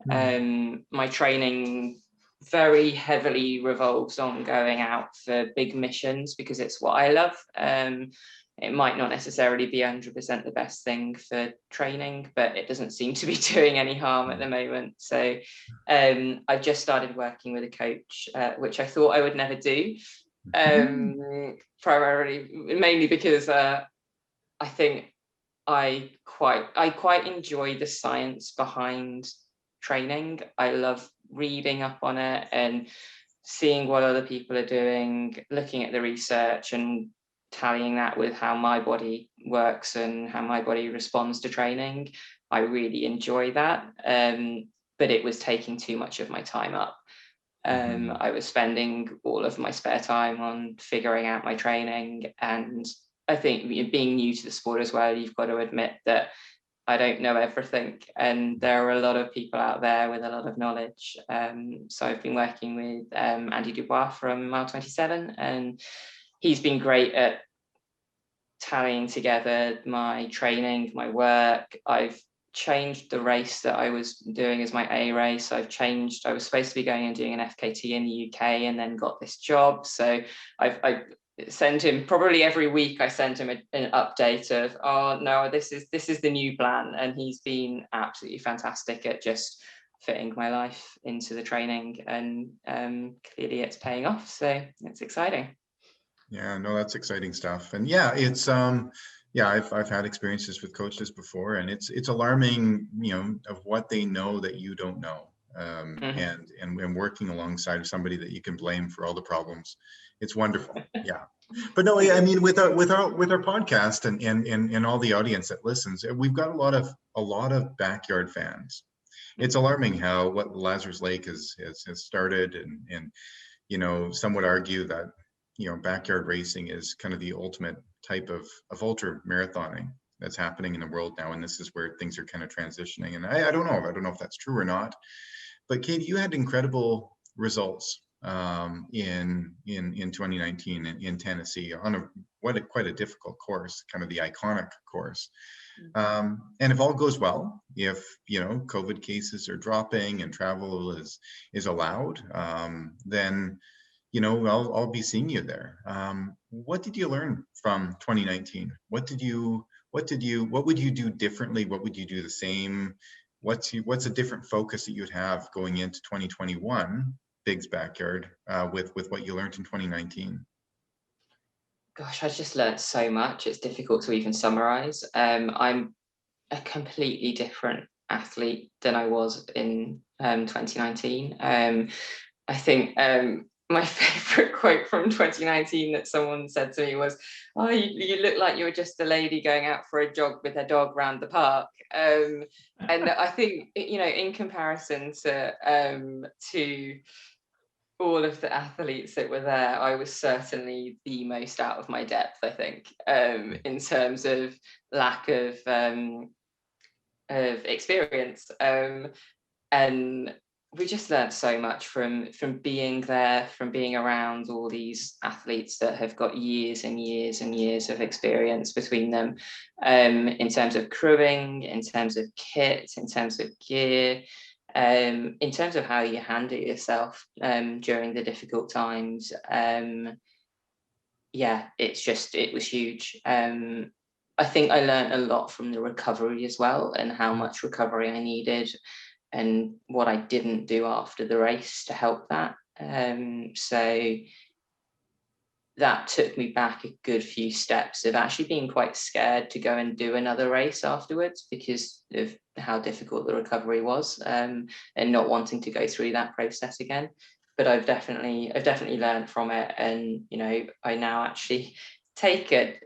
My training very heavily revolves on going out for big missions because it's what I love. It might not necessarily be 100% the best thing for training, but it doesn't seem to be doing any harm at the moment. So I've just started working with a coach, which I thought I would never do, mainly because I think I quite enjoy the science behind training. I love reading up on it and seeing what other people are doing, looking at the research and tallying that with how my body works and how my body responds to training. I really enjoy that. But it was taking too much of my time up. I was spending all of my spare time on figuring out my training, and I think being new to the sport as well, you've got to admit that I don't know everything, and there are a lot of people out there with a lot of knowledge. So I've been working with Andy Dubois from Mile 27, and he's been great at tallying together my training, my work. I've changed the race that I was doing as my A race. I was supposed to be going and doing an FKT in the UK and then got this job. So I send him probably every week. I send him an update of, oh no, this is the new plan, and he's been absolutely fantastic at just fitting my life into the training, and clearly it's paying off. So it's exciting. Yeah, no, that's exciting stuff. And yeah, it's I've had experiences with coaches before, and it's alarming, of what they know that you don't know. And working alongside of somebody that you can blame for all the problems, it's wonderful. Yeah. But no, I mean, with our podcast and all the audience that listens, we've got a lot of backyard fans. It's alarming how what Lazarus Lake has started, and some would argue that backyard racing is kind of the ultimate type of ultra marathoning that's happening in the world now, and this is where things are kind of transitioning. And I don't know if that's true or not, but Katie, you had incredible results in 2019 in Tennessee on quite a difficult course, kind of the iconic course. And if all goes well, if COVID cases are dropping and travel is allowed, then I'll be seeing you there. What did you learn from 2019? What would you do differently? What would you do the same? What's a different focus that you'd have going into 2021, Big's Backyard, with what you learned in 2019? Gosh, I just learned so much. It's difficult to even summarize. I'm a completely different athlete than I was in 2019. I think my favorite quote from 2019 that someone said to me was, "Oh, you look like you were just a lady going out for a jog with her dog around the park." And I think, in comparison to all of the athletes that were there, I was certainly the most out of my depth, I think, in terms of lack of of experience, and we just learned so much from being there, from being around all these athletes that have got years and years and years of experience between them, in terms of crewing, in terms of kit, in terms of gear, in terms of how you handle yourself during the difficult times. Yeah, it was huge. I think I learned a lot from the recovery as well, and how much recovery I needed, and what I didn't do after the race to help that. So that took me back a good few steps of actually being quite scared to go and do another race afterwards, because of how difficult the recovery was, and not wanting to go through that process again. But I've definitely learned from it, and I now actually take a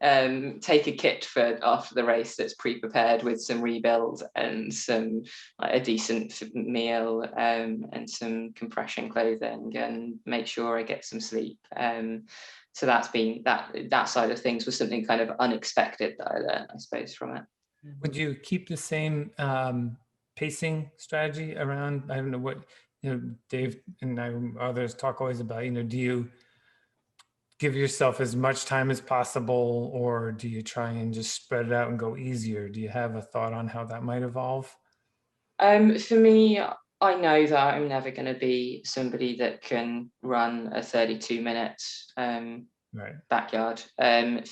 kit for after the race that's pre-prepared with some rebuild and some a decent meal, and some compression clothing, and make sure I get some sleep. So that's been that side of things was something kind of unexpected that I learned, I suppose, from it. Would you keep the same pacing strategy around? I don't know what Dave and others talk always about. Do you give yourself as much time as possible, or do you try and just spread it out and go easier? Do you have a thought on how that might evolve? For me, I know that I'm never going to be somebody that can run a 32 minutes Right. backyard. That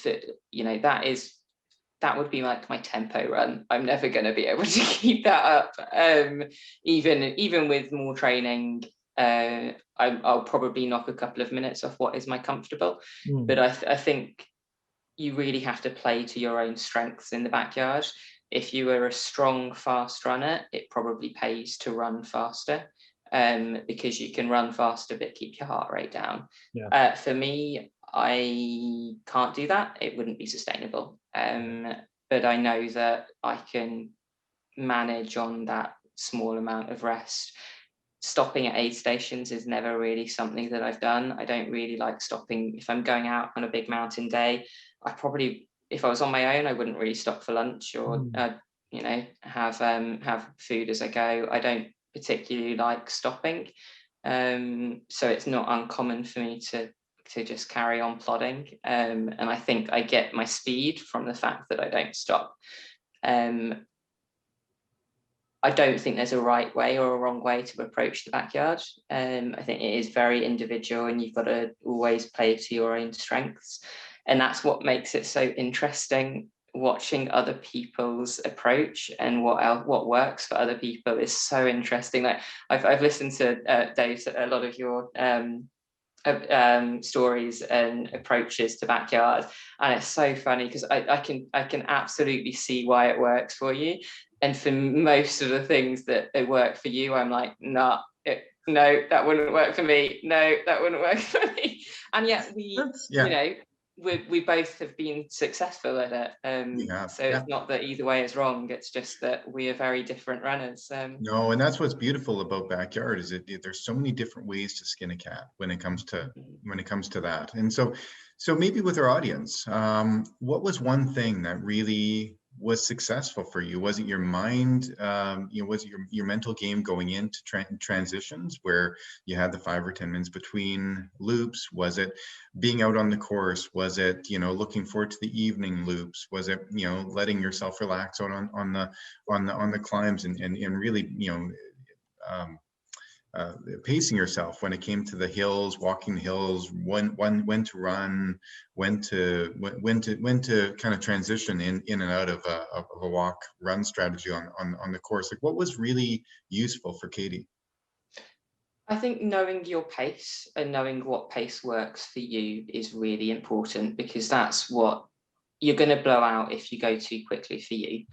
would be like my tempo run. I'm never going to be able to keep that up. Even with more training, I'll probably knock a couple of minutes off what is my comfortable. But I think you really have to play to your own strengths in the backyard. If you are a strong, fast runner, it probably pays to run faster, because you can run faster but keep your heart rate down. Yeah. For me, I can't do that. It wouldn't be sustainable. But I know that I can manage on that small amount of rest. Stopping at aid stations is never really something that I've done. I don't really like stopping. If I'm going out on a big mountain day, if I was on my own, I wouldn't really stop for lunch, or have food as I go. I don't particularly like stopping, so it's not uncommon for me to just carry on plodding, and I think I get my speed from the fact that I don't stop. I don't think there's a right way or a wrong way to approach the backyard. I think it is very individual, and you've got to always play to your own strengths. And that's what makes it so interesting, watching other people's approach, and what works for other people is so interesting. Like I've listened to Dave, a lot of your stories and approaches to backyard, and it's so funny because I can absolutely see why it works for you. And for most of the things that they work for you, I'm like, no, that wouldn't work for me. No, that wouldn't work for me. And yet we both have been successful at it. It's not that either way is wrong. It's just that we are very different runners. No, and that's what's beautiful about backyard is there's so many different ways to skin a cat when it comes to that. And so maybe with our audience, what was one thing that really was successful for you? Was it your mind? Was it your mental game going into transitions where you had the 5 or 10 minutes between loops? Was it being out on the course? Was it looking forward to the evening loops? Was it letting yourself relax out on the climbs and really pacing yourself when it came to the hills, walking the hills, when to run, when to kind of transition in and out of a walk run strategy on the course? Like, what was really useful for Katie? I think knowing your pace and knowing what pace works for you is really important, because that's what you're going to blow out if you go too quickly for you.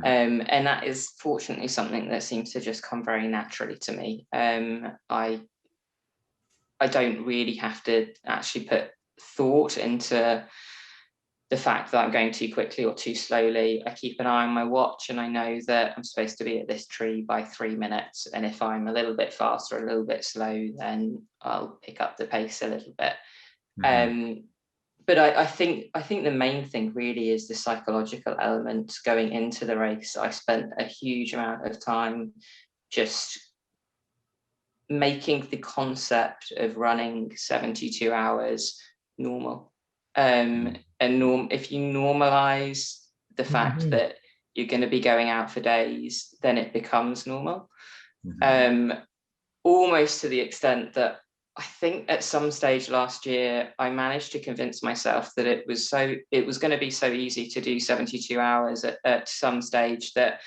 And that is fortunately something that seems to just come very naturally to me. I don't really have to actually put thought into the fact that I'm going too quickly or too slowly. I keep an eye on my watch, and I know that I'm supposed to be at this tree by 3 minutes. And if I'm a little bit fast or a little bit slow, then I'll pick up the pace a little bit. but I think the main thing really is the psychological element going into the race. I spent a huge amount of time just making the concept of running 72 hours normal. If you normalize the fact that you're going to be going out for days, then it becomes normal. Almost to the extent that I think at some stage last year, I managed to convince myself that it was going to be so easy to do 72 hours at some stage that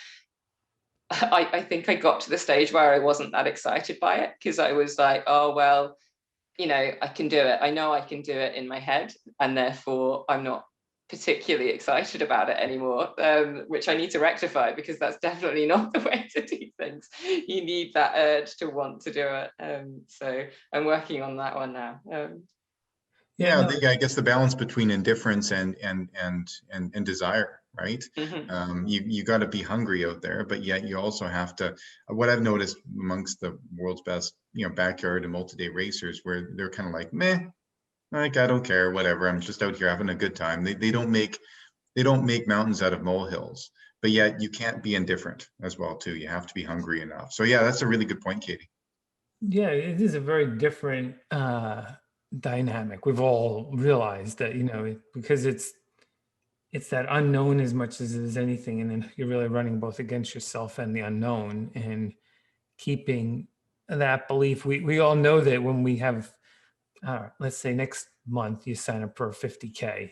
I think I got to the stage where I wasn't that excited by it, because I was like, oh, well, I can do it. I know I can do it in my head, and therefore I'm not particularly excited about it anymore, which I need to rectify, because that's definitely not the way to do things. You need that urge to want to do it. So I'm working on that one now. I guess the balance between indifference and desire, right? You got to be hungry out there, but yet you also have to. What I've noticed amongst the world's best, backyard and multi-day racers, where they're kind of like, meh, like I don't care, whatever. I'm just out here having a good time. They don't make mountains out of molehills, but yet you can't be indifferent as well too. You have to be hungry enough. So yeah, that's a really good point, Katie. Yeah, it is a very different dynamic. We've all realized that, because it's that unknown as much as it is anything, and then you're really running both against yourself and the unknown, and keeping that belief. We all know that when we have, let's say next month you sign up for a 50K,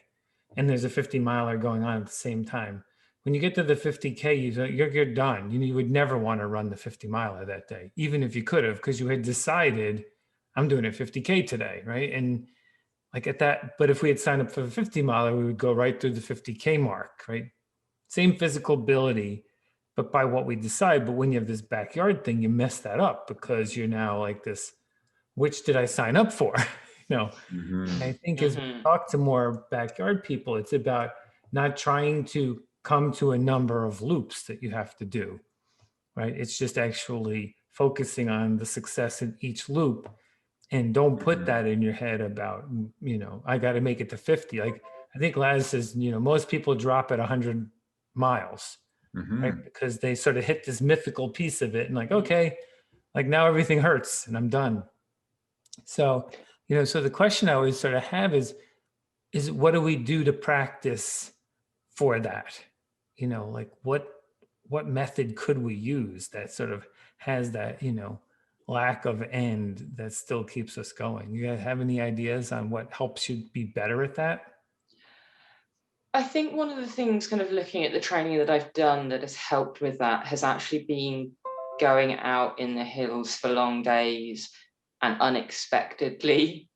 and there's a 50 miler going on at the same time. When you get to the 50K, you're done. You would never want to run the 50 miler that day, even if you could have, because you had decided, I'm doing a 50K today, right? And like at that, but if we had signed up for the 50 miler, we would go right through the 50K mark, right? Same physical ability, but by what we decide. But when you have this backyard thing, you mess that up, because you're now like this, which did I sign up for? And I think as we talk to more backyard people, it's about not trying to come to a number of loops that you have to do, right? It's just actually focusing on the success in each loop, and don't put that in your head about, I got to make it to 50. Like I think Laz says, most people drop at 100 miles, right? Because they sort of hit this mythical piece of it and like, okay, like now everything hurts and I'm done. So, so the question I always sort of have is what do we do to practice for that? Like what method could we use that sort of has that, lack of end that still keeps us going? You guys have any ideas on what helps you be better at that? I think one of the things, kind of looking at the training that I've done that has helped with that, has actually been going out in the hills for long days and unexpectedly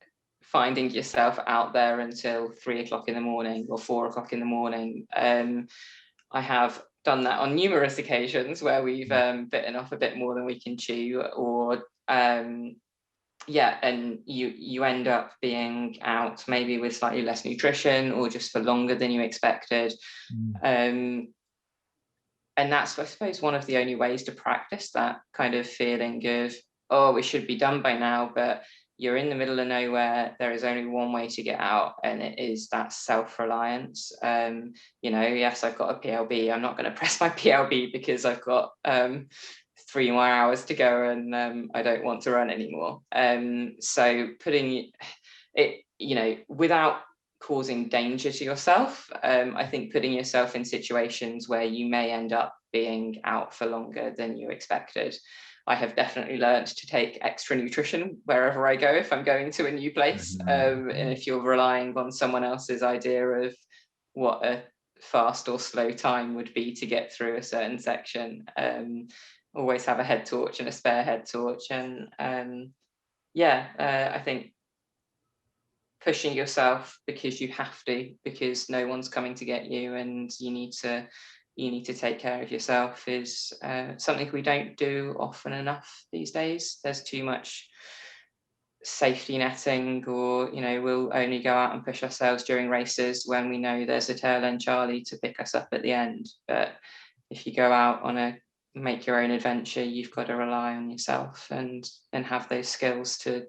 finding yourself out there until 3 o'clock in the morning or 4 o'clock in the morning. I have done that on numerous occasions where we've bitten off a bit more than we can chew, or and you end up being out maybe with slightly less nutrition or just for longer than you expected. And that's, I suppose, one of the only ways to practice that kind of feeling of, oh, we should be done by now, but you're in the middle of nowhere. There is only one way to get out, and it is that self-reliance. Yes, I've got a PLB. I'm not going to press my PLB because I've got 3 more hours to go and I don't want to run anymore. So putting it, without causing danger to yourself, I think putting yourself in situations where you may end up being out for longer than you expected. I have definitely learned to take extra nutrition wherever I go if I'm going to a new place. And if you're relying on someone else's idea of what a fast or slow time would be to get through a certain section, always have a head torch and a spare head torch. And I think pushing yourself because you have to, because no one's coming to get you, and you need to take care of yourself, is something we don't do often enough these days. There's too much safety netting, or we'll only go out and push ourselves during races when we know there's a tail end Charlie to pick us up at the end. But if you go out on a make your own adventure, you've got to rely on yourself and have those skills to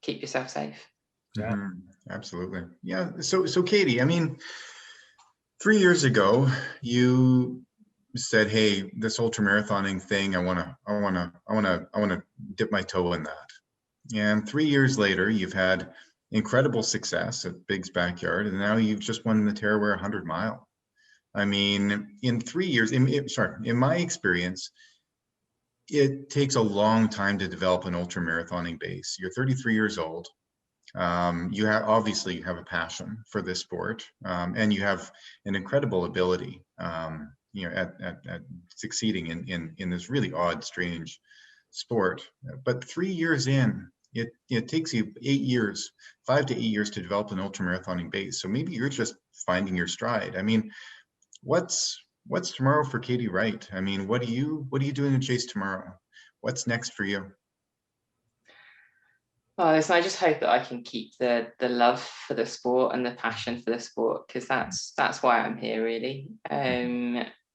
keep yourself safe. Yeah. Absolutely. Yeah. So Katie, I mean, 3 years ago, you said, "Hey, this ultramarathoning thing, I wanna dip my toe in that." And 3 years later, you've had incredible success at Big's Backyard, and now you've just won the Tarawera 100 mile. I mean, in 3 years, in my experience, it takes a long time to develop an ultramarathoning base. You're 33 years old. You obviously have a passion for this sport, and you have an incredible ability, at succeeding in this really odd, strange sport. But 3 years in, it takes you 8 years, 5 to 8 years to develop an ultramarathoning base. So maybe you're just finding your stride. I mean, what's tomorrow for Katie Wright? I mean, what are you doing to chase tomorrow? What's next for you? Well, listen, I just hope that I can keep the love for the sport and the passion for the sport, because that's why I'm here, really.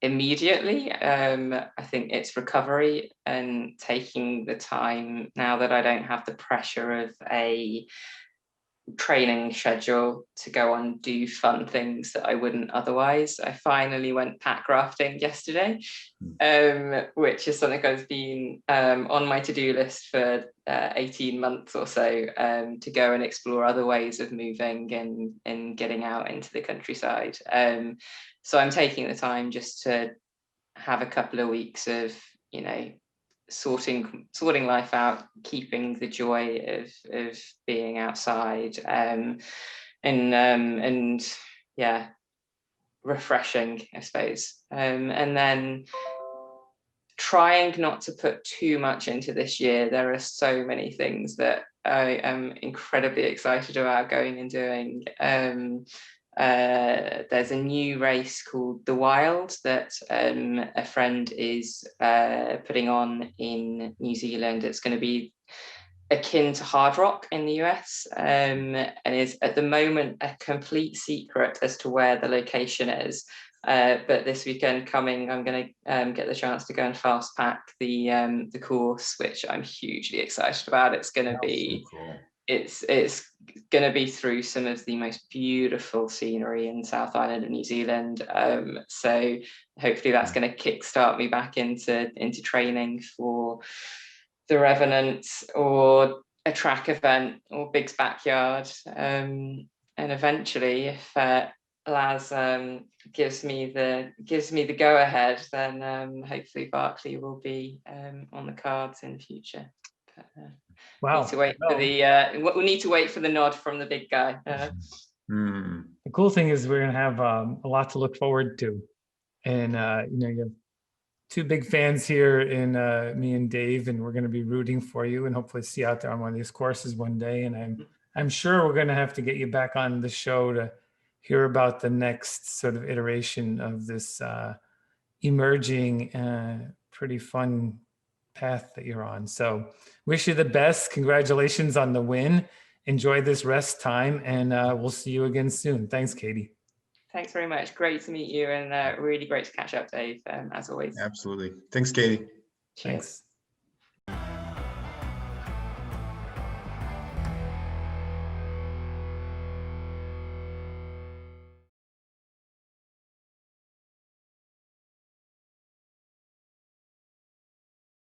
Immediately, I think it's recovery and taking the time now that I don't have the pressure of a training schedule to go and do fun things that I wouldn't otherwise. I finally went pack rafting yesterday, which is something I've been on my to-do list for 18 months or so, to go and explore other ways of moving and getting out into the countryside. So I'm taking the time just to have a couple of weeks of, sorting life out, keeping the joy of being outside, and yeah, refreshing, I suppose. And then trying not to put too much into this year. There are so many things that I am incredibly excited about going and doing. There's a new race called The Wild that a friend is putting on in New Zealand. It's going to be akin to hard rock in the US, and is at the moment a complete secret as to where the location is. But this weekend coming, I'm going to get the chance to go and fast pack the course, which I'm hugely excited about. It's going to be so cool. It's going to be through some of the most beautiful scenery in South Island of New Zealand. So hopefully that's going to kickstart me back into training for the Revenant or a track event or Big's Backyard. And eventually, if Laz gives me the go ahead, then hopefully Barkley will be on the cards in the future. But, Wow. we need to wait for the nod from the big guy. The cool thing is we're going to have a lot to look forward to. And, you have two big fans here in me and Dave, and we're going to be rooting for you and hopefully see you out there on one of these courses one day. And I'm sure we're going to have to get you back on the show to hear about the next sort of iteration of this emerging, pretty fun path that you're on. So wish you the best. Congratulations on the win. Enjoy this rest time, and we'll see you again soon. Thanks, Katie. Thanks very much. Great to meet you, and really great to catch up, Dave, as always. Absolutely. Thanks, Katie. Cheers. Thanks.